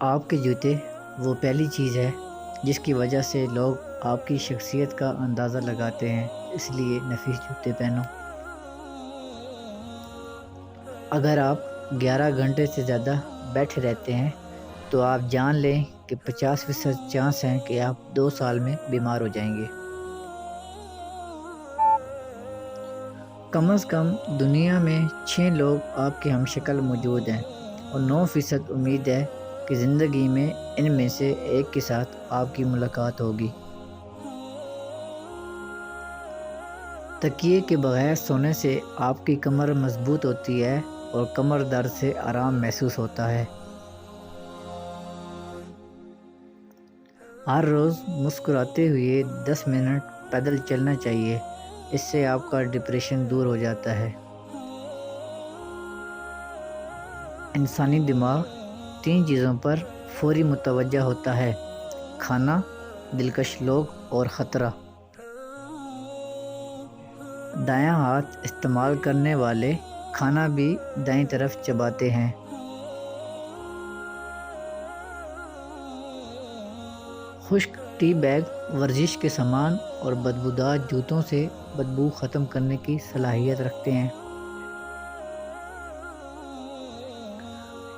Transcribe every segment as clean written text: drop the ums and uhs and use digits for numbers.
آپ کے جوتے وہ پہلی چیز ہے جس کی وجہ سے لوگ آپ کی شخصیت کا اندازہ لگاتے ہیں، اس لیے نفیس جوتے پہنو۔ اگر آپ 11 گھنٹے سے زیادہ بیٹھے رہتے ہیں تو آپ جان لیں کہ 50% چانس ہیں کہ آپ 2 سال میں بیمار ہو جائیں گے۔ کم از کم دنیا میں 6 لوگ آپ کے ہم شکل موجود ہیں اور 9% امید ہے کہ زندگی میں ان میں سے ایک کے ساتھ آپ کی ملاقات ہوگی۔ تکیے کے بغیر سونے سے آپ کی کمر مضبوط ہوتی ہے اور کمر درد سے آرام محسوس ہوتا ہے۔ ہر روز مسکراتے ہوئے 10 منٹ پیدل چلنا چاہیے، اس سے آپ کا ڈپریشن دور ہو جاتا ہے۔ انسانی دماغ 3 چیزوں پر فوری متوجہ ہوتا ہے: کھانا، دلکش لوگ اور خطرہ۔ دایاں ہاتھ استعمال کرنے والے کھانا بھی دائیں طرف چباتے ہیں۔ خشک ٹی بیگ ورزش کے سامان اور بدبودار جوتوں سے بدبو ختم کرنے کی صلاحیت رکھتے ہیں۔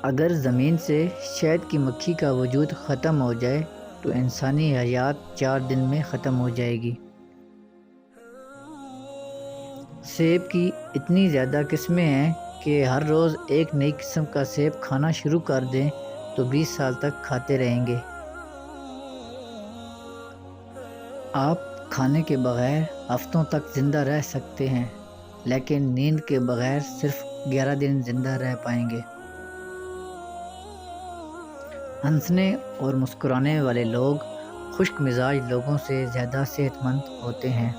اگر زمین سے شہد کی مکھی کا وجود ختم ہو جائے تو انسانی حیات 4 دن میں ختم ہو جائے گی۔ سیب کی اتنی زیادہ قسمیں ہیں کہ ہر روز ایک نئی قسم کا سیب کھانا شروع کر دیں تو 20 سال تک کھاتے رہیں گے۔ آپ کھانے کے بغیر ہفتوں تک زندہ رہ سکتے ہیں، لیکن نیند کے بغیر صرف 11 دن زندہ رہ پائیں گے۔ ہنسنے اور مسکرانے والے لوگ خشک مزاج لوگوں سے زیادہ صحت مند ہوتے ہیں۔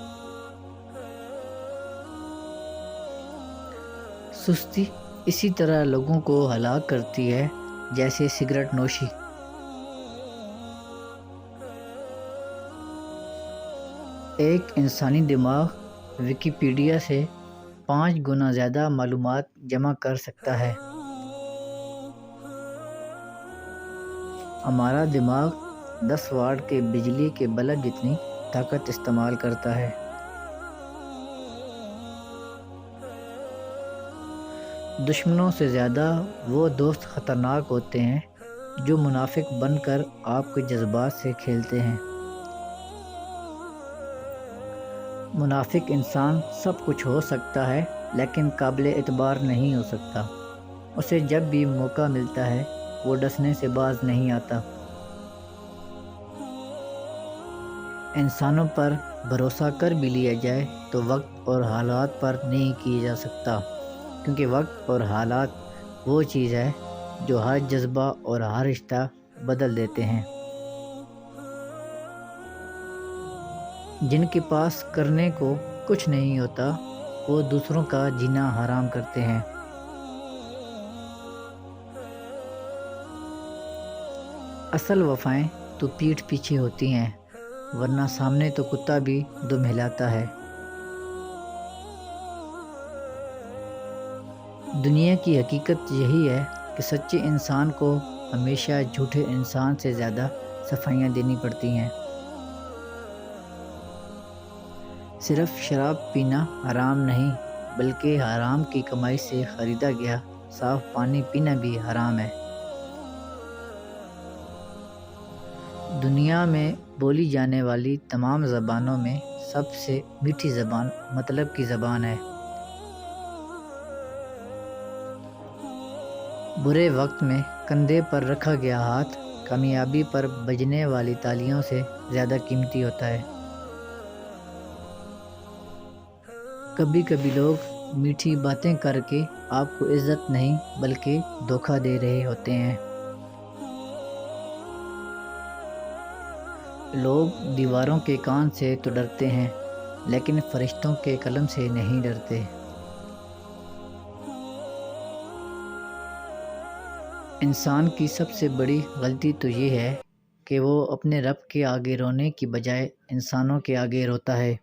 سستی اسی طرح لوگوں کو ہلاک کرتی ہے جیسے سگریٹ نوشی۔ ایک انسانی دماغ ویکیپیڈیا سے 5 گنا زیادہ معلومات جمع کر سکتا ہے۔ ہمارا دماغ 10 واٹ کے بجلی کے بلب جتنی طاقت استعمال کرتا ہے۔ دشمنوں سے زیادہ وہ دوست خطرناک ہوتے ہیں جو منافق بن کر آپ کے جذبات سے کھیلتے ہیں۔ منافق انسان سب کچھ ہو سکتا ہے لیکن قابل اعتبار نہیں ہو سکتا۔ اسے جب بھی موقع ملتا ہے وہ ڈسنے سے باز نہیں آتا۔ انسانوں پر بھروسہ کر بھی لیا جائے تو وقت اور حالات پر نہیں کیا جا سکتا، کیونکہ وقت اور حالات وہ چیز ہے جو ہر جذبہ اور ہر رشتہ بدل دیتے ہیں۔ جن کے پاس کرنے کو کچھ نہیں ہوتا وہ دوسروں کا جینا حرام کرتے ہیں۔ اصل وفائیں تو پیٹھ پیچھے ہوتی ہیں، ورنہ سامنے تو کتا بھی دم ہلاتا ہے۔ دنیا کی حقیقت یہی ہے کہ سچے انسان کو ہمیشہ جھوٹے انسان سے زیادہ صفائیاں دینی پڑتی ہیں۔ صرف شراب پینا حرام نہیں بلکہ حرام کی کمائی سے خریدا گیا صاف پانی پینا بھی حرام ہے۔ دنیا میں بولی جانے والی تمام زبانوں میں سب سے میٹھی زبان مطلب کی زبان ہے۔ برے وقت میں کندھے پر رکھا گیا ہاتھ کامیابی پر بجنے والی تالیوں سے زیادہ قیمتی ہوتا ہے۔ کبھی کبھی لوگ میٹھی باتیں کر کے آپ کو عزت نہیں بلکہ دھوکہ دے رہے ہوتے ہیں۔ لوگ دیواروں کے کان سے تو ڈرتے ہیں لیکن فرشتوں کے قلم سے نہیں ڈرتے۔ انسان کی سب سے بڑی غلطی تو یہ ہے کہ وہ اپنے رب کے آگے رونے کی بجائے انسانوں کے آگے روتا ہے۔